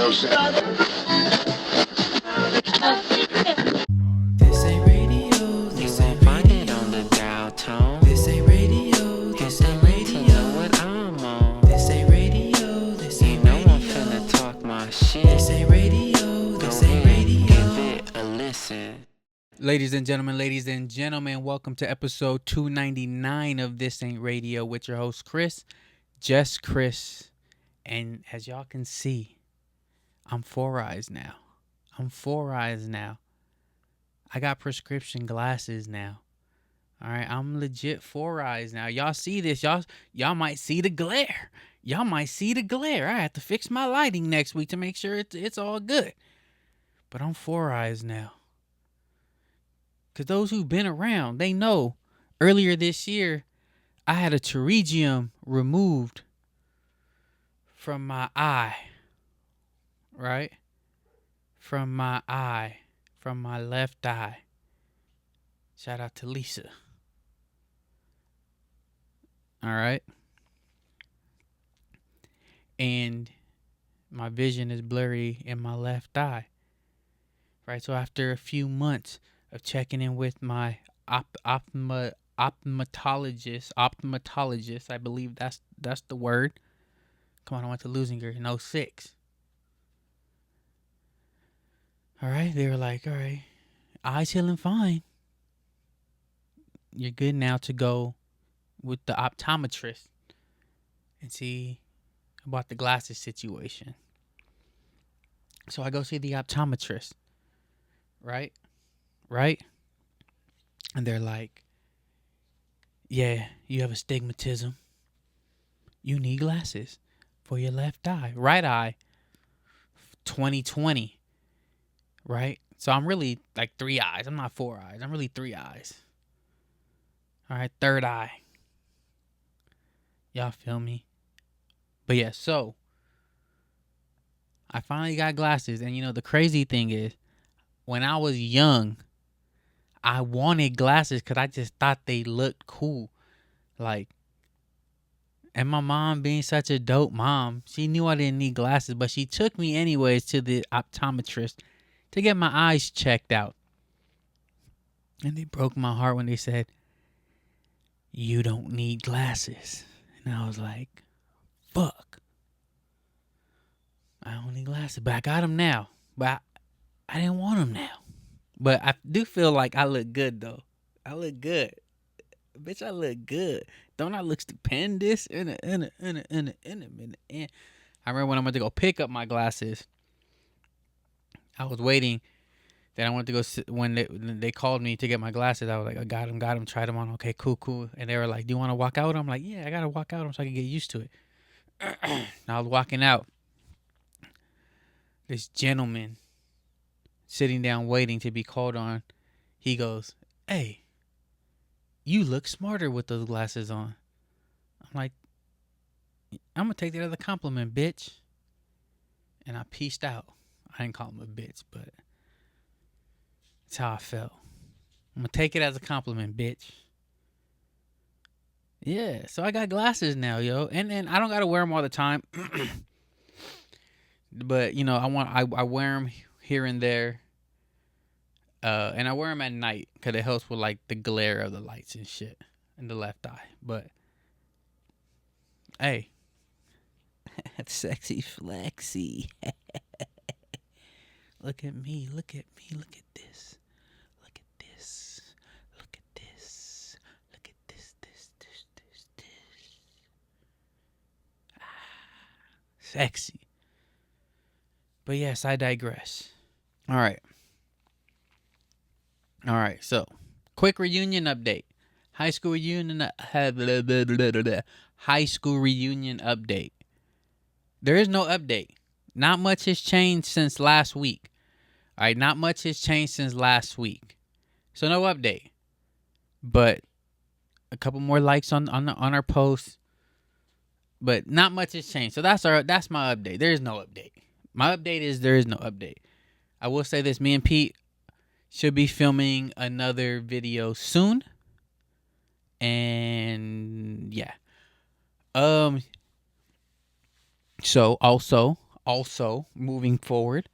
This ain't radio, this ain't radio. On the dial tone. This ain't radio, this ain't radio. What I'm on. This ain't radio, this ain't radio. You know I'm finna talk my shit. This ain't radio, this ain't radio. Give it a listen. Ladies and gentlemen, welcome to episode 299 of This Ain't Radio with your host, Chris. Just Chris. And as y'all can see, I'm four eyes now. I got prescription glasses now. All right, I'm legit four eyes now. Y'all see this? Y'all might see the glare. I have to fix my lighting next week to make sure it's all good. But I'm four eyes now. Because those who've been around, they know earlier this year, I had a pterygium removed from my eye. Right? From my left eye. Shout out to Lisa. All right. And my vision is blurry in my left eye. Right. So after a few months of checking in with my ophthalmologist, I believe that's the word. Come on, I went to Lusinger in 06. All right, they were like, all right, eyes healing fine. You're good now to go with the optometrist and see about the glasses situation. So I go see the optometrist, right? And they're like, yeah, you have astigmatism. You need glasses for your left eye. Right eye, 20/20. Right? So I'm really like three eyes. I'm not four eyes. I'm really three eyes. All right, third eye. Y'all feel me? But yeah, so I finally got glasses. And you know, the crazy thing is, when I was young, I wanted glasses because I just thought they looked cool. Like, and my mom being such a dope mom, she knew I didn't need glasses, but she took me anyways to the optometrist to get my eyes checked out. And they broke my heart when they said, you don't need glasses. And I was like, fuck. I don't need glasses, but I got them now. But I didn't want them now. But I do feel like I look good, though. I look good. Bitch, I look good. Don't I look stupendous? In a minute. I remember when I went to go pick up my glasses, I was waiting. Then I went to go when they called me to get my glasses. I was like, I got them, tried them on. Okay, cool. And they were like, do you want to walk out? I'm like, yeah, I got to walk out so I can get used to it. And I was walking out. This gentleman sitting down waiting to be called on. He goes, hey, you look smarter with those glasses on. I'm like, I'm going to take that as a compliment, bitch. And I peaced out. I didn't call him a bitch, but that's how I felt. I'm going to take it as a compliment, bitch. Yeah, so I got glasses now, yo. And I don't got to wear them all the time. But, you know, I wear them here and there. And I wear them at night because it helps with, like, the glare of the lights and shit in the left eye. But, hey, sexy flexy. Look at me. Look at this. Look at this. Sexy. But yes, I digress. All right. So, quick reunion update. High school reunion update. There is no update. Not much has changed since last week. All right, not much has changed since last week. So no update. But a couple more likes on our post. But not much has changed. So that's my update. There is no update. My update is there is no update. I will say this, me and Pete should be filming another video soon. And yeah. So also Also, moving forward,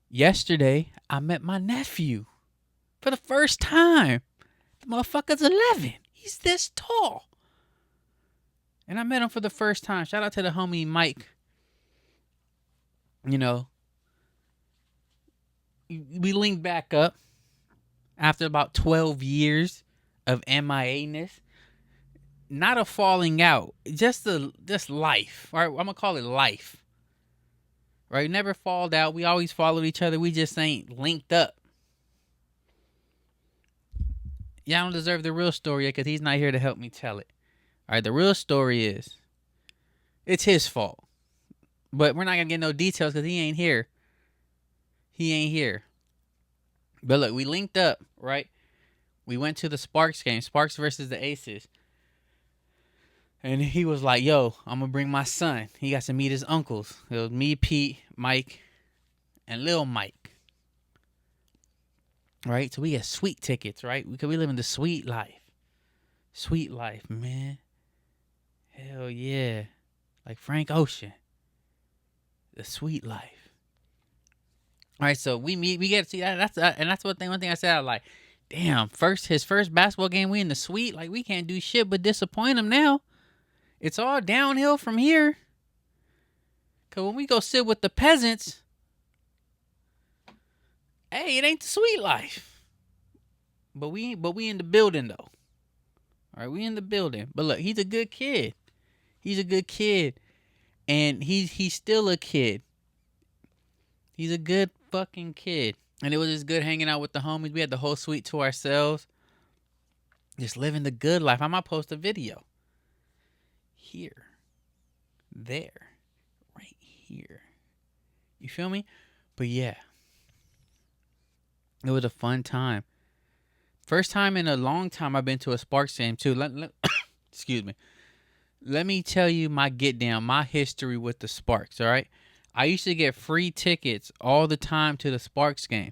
yesterday I met my nephew for the first time. The motherfucker's 11. He's this tall. And I met him for the first time. Shout out to the homie Mike. You know, we linked back up after about 12 years of MIA-ness. Not a falling out, just life. All right, I'm gonna call it life. Right, never falled out. We always followed each other. We just ain't linked up. Y'all don't deserve the real story yet because he's not here to help me tell it. All right, the real story is it's his fault, but we're not gonna get no details because he ain't here. But look, we linked up, right? We went to the Sparks game, Sparks versus the Aces. And he was like, yo, I'm going to bring my son. He got to meet his uncles. It was me, Pete, Mike, and Lil Mike. Right? So we get sweet tickets, right? We live in the sweet life. Sweet life, man. Hell yeah. Like Frank Ocean. The sweet life. All right, so we meet. We get to see that. That's one thing I said. I like, damn, his first basketball game, we in the suite. Like, we can't do shit but disappoint him now. It's all downhill from here. Cause when we go sit with the peasants, hey, it ain't the sweet life. But we in the building though. All right, we in the building. But look, he's a good kid. And he's still a kid. He's a good fucking kid. And it was just good hanging out with the homies. We had the whole suite to ourselves. Just living the good life. I might post a video. Here. There. Right here. You feel me? But yeah. It was a fun time. First time in a long time I've been to a Sparks game too. Excuse me. Let me tell you my get down, my history with the Sparks, all right? I used to get free tickets all the time to the Sparks game.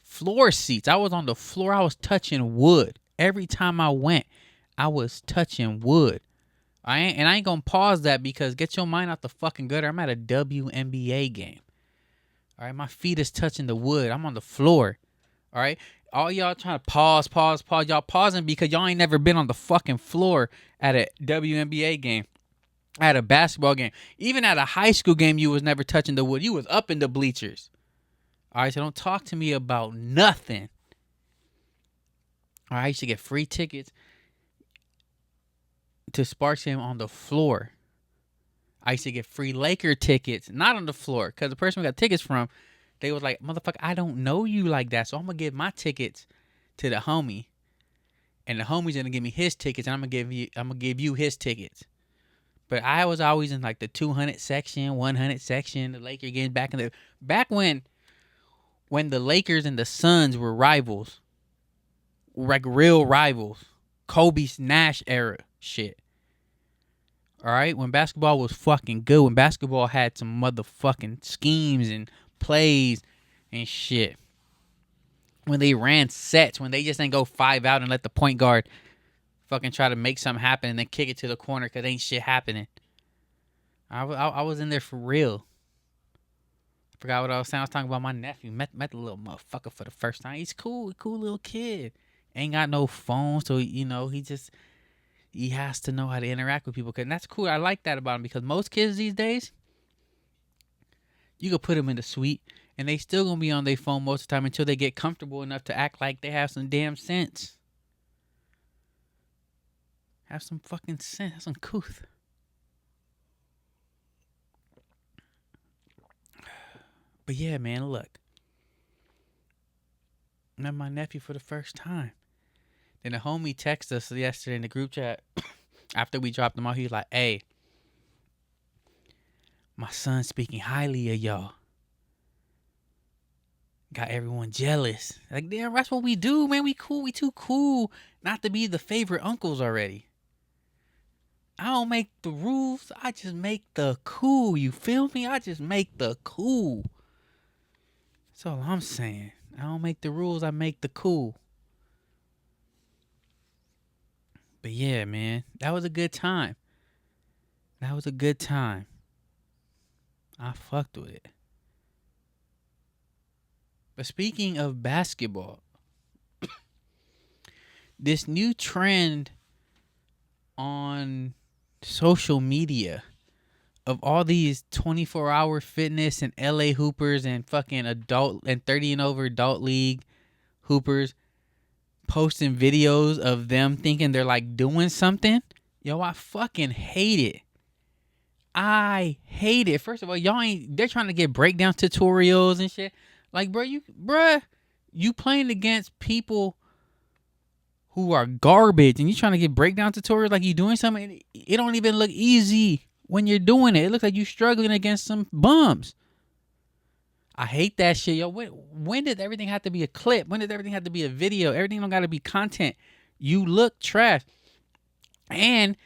Floor seats. I was on the floor. I was touching wood. Every time I went, I was touching wood. I ain't gonna pause that because get your mind out the fucking gutter. I'm at a WNBA game. All right, my feet is touching the wood. I'm on the floor. All right, all y'all trying to pause. Y'all pausing because y'all ain't never been on the fucking floor at a WNBA game, at a basketball game, even at a high school game. You was never touching the wood. You was up in the bleachers. All right, so don't talk to me about nothing. All right, I used to get free tickets to Sparks game on the floor. I used to get free Laker tickets, not on the floor, because the person we got tickets from, they was like, motherfucker, I don't know you like that, so I'm going to give my tickets to the homie, and the homie's going to give me his tickets, and I'm going to give you his tickets. But I was always in like the 200 section, 100 section, the Laker games back when the Lakers and the Suns were rivals, like real rivals, Kobe Nash era shit. All right, when basketball was fucking good, when basketball had some motherfucking schemes and plays and shit. When they ran sets, when they just didn't go 5 out and let the point guard fucking try to make something happen and then kick it to the corner because ain't shit happening. I was in there for real. I forgot what I was saying. I was talking about my nephew. Met the little motherfucker for the first time. He's cool little kid. Ain't got no phone, so he has to know how to interact with people. And that's cool. I like that about him because most kids these days, you could put them in the suite and they still gonna be on their phone most of the time until they get comfortable enough to act like they have some damn sense. Have some fucking sense. Have some couth. But yeah, man, look. Met my nephew for the first time. Then a homie texted us yesterday in the group chat after we dropped him off. He was like, hey, my son's speaking highly of y'all. Got everyone jealous. Like, damn, that's what we do, man. We cool. We too cool not to be the favorite uncles already. I don't make the rules. I just make the cool. You feel me? I just make the cool. That's all I'm saying. I don't make the rules. I make the cool. But yeah, man, that was a good time. I fucked with it. But speaking of basketball, this new trend on social media of all these 24-hour fitness and LA hoopers and fucking adult and 30 and over adult league hoopers posting videos of them thinking they're like doing something. Yo, I fucking hate it. I hate it. First of all, they're trying to get breakdown tutorials and shit. Like, you playing against people who are garbage and you trying to get breakdown tutorials like you doing something. It don't even look easy when you're doing it. It looks like you struggling against some bums. I hate that shit, yo. When did everything have to be a clip? When did everything have to be a video? Everything don't got to be content. You look trash. And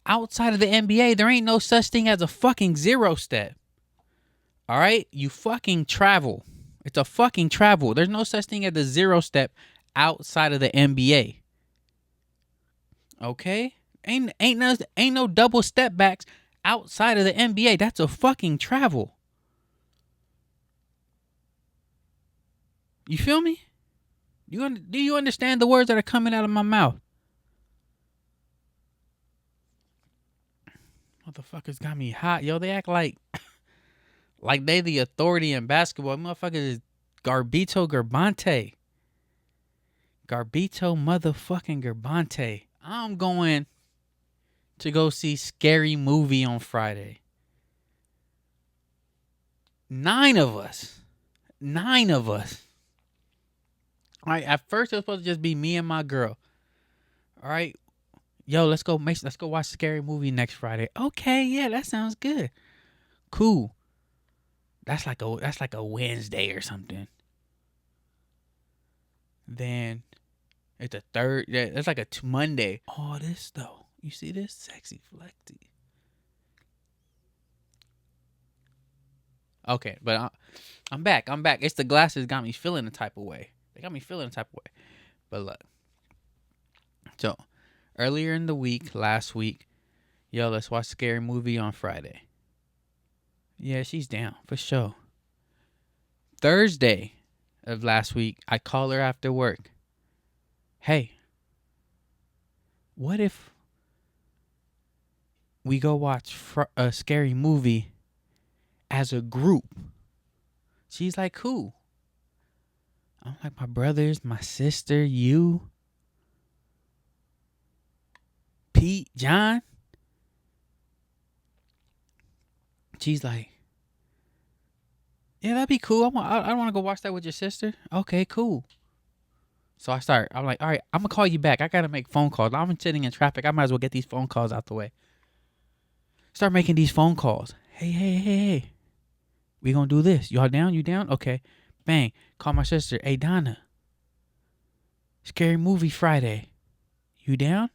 outside of the NBA, there ain't no such thing as a fucking zero step. All right? You fucking travel. It's a fucking travel. There's no such thing as a zero step outside of the NBA. Okay? Ain't no double step backs outside of the NBA. That's a fucking travel. You feel me? Do you understand the words that are coming out of my mouth? Motherfuckers got me hot. Yo, they act like they the authority in basketball. Motherfuckers is Garbito Garbante. Garbito motherfucking Garbante. I'm going to go see Scary Movie on Friday. 9 of us. All right, at first it was supposed to just be me and my girl. All right, yo, let's go watch Scary Movie next Friday. Okay, yeah, that sounds good. Cool. That's like a Wednesday or something. Then it's a third. Yeah, it's like a Monday. All this though, you see this sexy flexy. Okay, but I'm back. It's the glasses got me feeling the type of way. They got me feeling the type of way. But look. So, earlier in the week, last week, yo, let's watch Scary Movie on Friday. Yeah, she's down, for sure. Thursday of last week, I call her after work. Hey, what if we go watch a Scary Movie as a group? She's like, who? I'm like, my brothers, my sister, you, Pete, John. She's like, yeah, that'd be cool. I want to go watch that with your sister. Okay, cool. So I'm like, all right, I'm going to call you back. I got to make phone calls. I'm sitting in traffic. I might as well get these phone calls out the way. Start making these phone calls. Hey. We going to do this. Y'all down? You down? Okay. Bang. Call my sister. Hey, Donna. Scary Movie Friday. You down?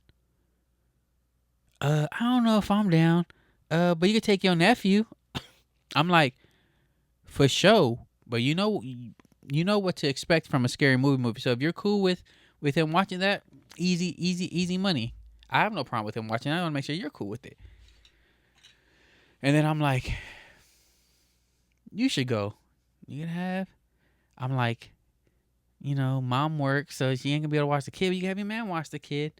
I don't know if I'm down. But you can take your nephew. I'm like, for sure. But you know what to expect from a Scary Movie. So if you're cool with him watching that, easy money. I have no problem with him watching. I want to make sure you're cool with it. And then I'm like, you should go. You can have. I'm like, mom works, so she ain't gonna be able to watch the kid. But you can have your man watch the kid.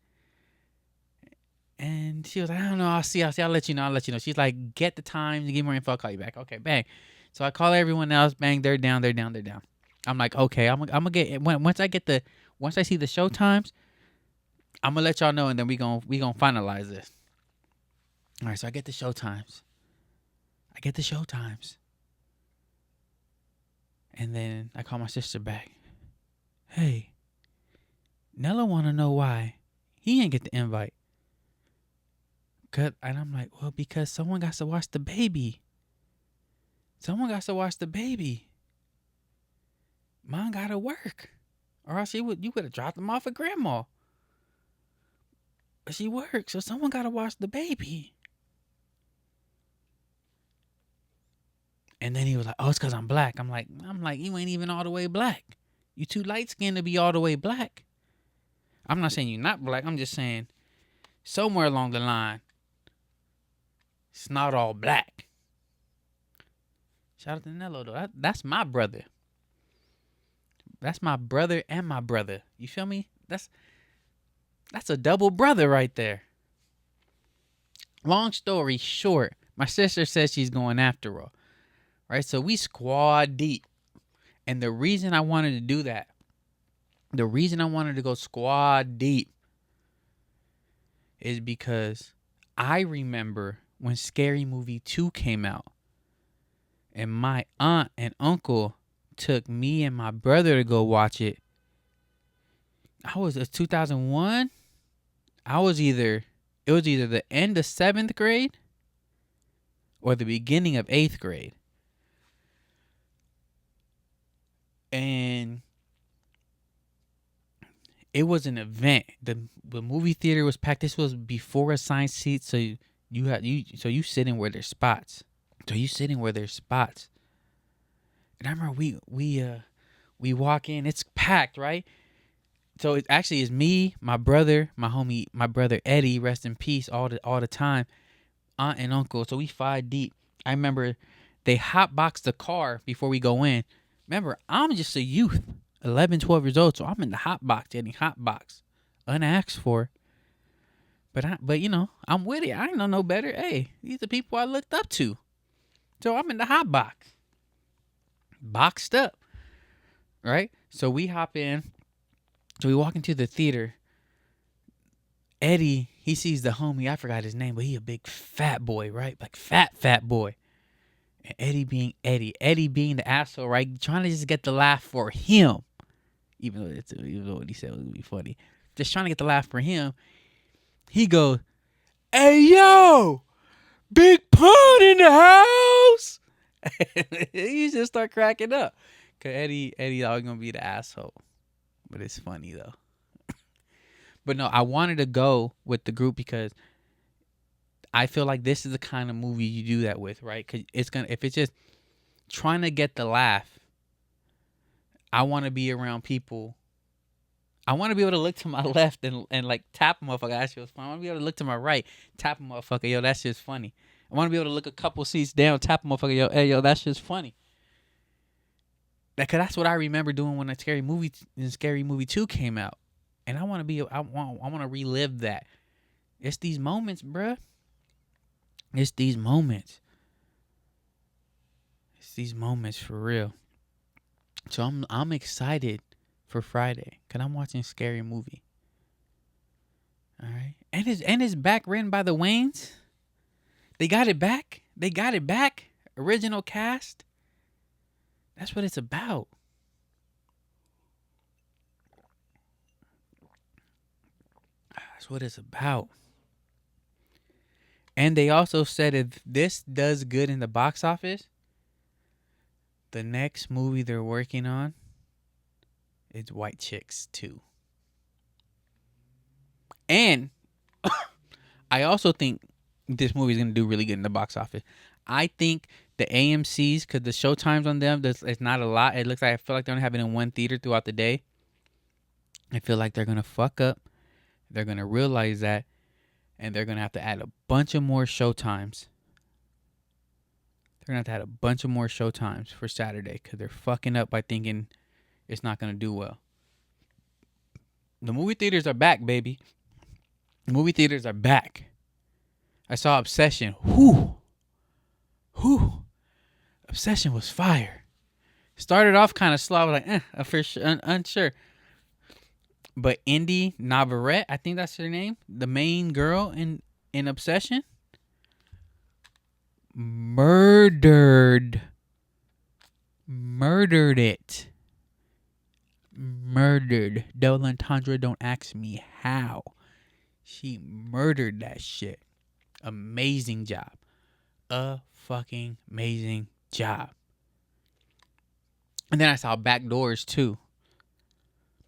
And she was like, I don't know. I'll see. I'll let you know. She's like, get the time to give more info. I'll call you back. Okay, bang. So I call everyone else. Bang, they're down. I'm like, okay, I'm gonna get once I see the show times, I'm gonna let y'all know, and then we gonna finalize this. All right, so I get the show times. And then I call my sister back. Hey, Nella wanna know why he ain't get the invite. And I'm like, well, because someone got to watch the baby. Mom gotta work, or else you would have dropped him off at grandma. But she works, so someone gotta watch the baby. And then he was like, oh, it's because I'm black. I'm like, you ain't even all the way black. You too light skinned to be all the way black. I'm not saying you're not black. I'm just saying somewhere along the line, it's not all black. Shout out to Nello though. That's my brother. That's my brother and my brother. You feel me? That's a double brother right there. Long story short, my sister says she's going after all. Right? So we squad deep. And the reason I wanted to do that, the reason I wanted to go squad deep is because I remember when Scary Movie 2 came out. And my aunt and uncle took me and my brother to go watch it. I was 2001. It was either the end of 7th grade or the beginning of 8th grade. And it was an event. The movie theater was packed. This was before assigned seats, so you sitting where there's spots. And I remember we walk in, it's packed, right? So it actually is me, my brother, my homie, my brother Eddie, rest in peace, all the time, aunt and uncle. So we 5 deep. I remember they hotboxed the car before we go in. Remember, I'm just a youth, 11, 12 years old, so I'm in the hotbox, getting hotboxed, unasked for. But you know, I'm with it. I ain't know no better. Hey, these are people I looked up to. So I'm in the hotbox, boxed up, right? So we hop in. So we walk into the theater. Eddie, he sees the homie. I forgot his name, but he a big fat boy, right? Like fat boy. And Eddie being the asshole, right? Trying to just get the laugh for him. Even though what he said was gonna be funny. Just trying to get the laugh for him. He goes, "Hey yo, Big Pun in the house." You just start cracking up. Cause Eddie always gonna be the asshole. But it's funny though. But no, I wanted to go with the group because I feel like this is the kind of movie you do that with, right? Cause if it's just trying to get the laugh, I want to be around people. I want to be able to look to my left and like tap a motherfucker. That shit was fun. I want to be able to look to my right, tap a motherfucker. Yo, that shit's funny. I want to be able to look a couple seats down, tap a motherfucker. Yo, hey, yo, that shit's funny. Cause that's what I remember doing when Scary Movie 2 came out, and I want to relive that. It's these moments, bruh. It's these moments for real. So I'm excited for Friday, cause I'm watching Scary Movie. All right, and it's back written by the Wayans. They got it back. Original cast. That's what it's about. That's what it's about. And they also said if this does good in the box office, the next movie they're working on is White Chicks 2. And I also think this movie is going to do really good in the box office. I think the AMC's, because the show times on them, it's not a lot. It looks like, I feel like they only have it in one theater throughout the day. I feel like they're going to fuck up. They're going to realize that. And they're going to have to add a bunch of more show times. They're going to have to add a bunch of more show times for Saturday because they're fucking up by thinking it's not going to do well. The movie theaters are back, baby. The movie theaters are back. I saw Obsession. Whew. Obsession was fire. Started off kind of slow. I was like, unsure. But Indy Navarrete, I think that's her name, the main girl in Obsession, murdered it. Double entendre, don't ask me how. She murdered that shit. Amazing job. A fucking amazing job. And then I saw Backdoors too.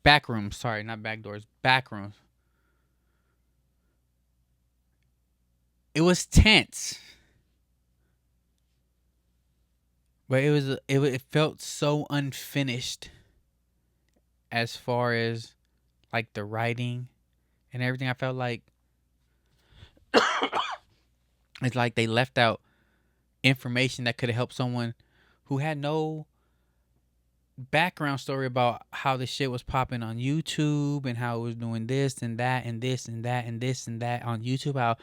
Backrooms, sorry, not Backdoors. Backrooms. It was tense. But it felt so unfinished as far as like the writing and everything. I felt like it's like they left out information that could have helped someone who had no background story about how the shit was popping on YouTube and how it was doing this and that and this and that and this and that on YouTube, how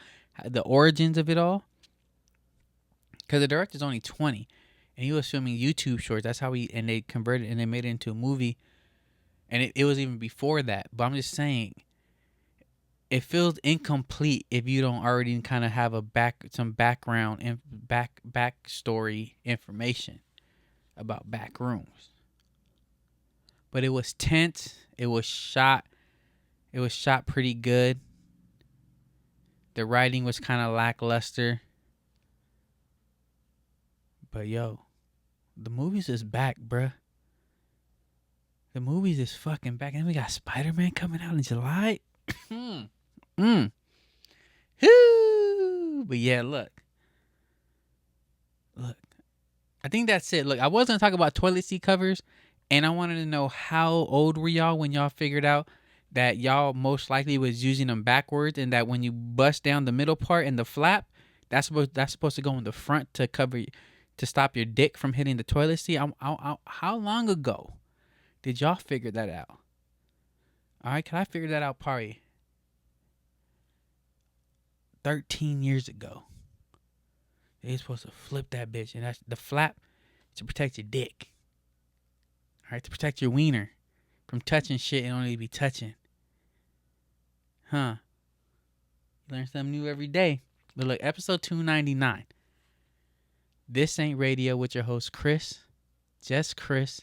the origins of it all. Because the director's only 20 and he was filming YouTube shorts. That's how and they converted and they made it into a movie. And it was even before that. But I'm just saying, it feels incomplete if you don't already kind of have some background and backstory information about back rooms. But it was tense. It was shot pretty good. The writing was kind of lackluster. But yo, the movies is back, bruh. The movies is fucking back. And we got Spider-Man coming out in July. But yeah, look. I think that's it. Look, I was gonna talk about toilet seat covers, and I wanted to know how old were y'all when y'all figured out that y'all most likely was using them backwards, and that when you bust down the middle part and the flap, that's supposed to go in the front to cover, to stop your dick from hitting the toilet seat. How long ago did y'all figure that out? All right, can I figure that out probably 13 years ago? They're supposed to flip that bitch, and that's the flap to protect your dick. All right, to protect your wiener from touching shit and only be touching. Huh? Learn something new every day. But look, episode 299. This ain't radio with your host Chris, just Chris,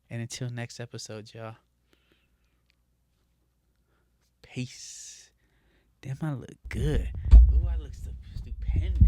and until next episode, y'all. Peace. Damn, I look good. Ooh, I look stupendous.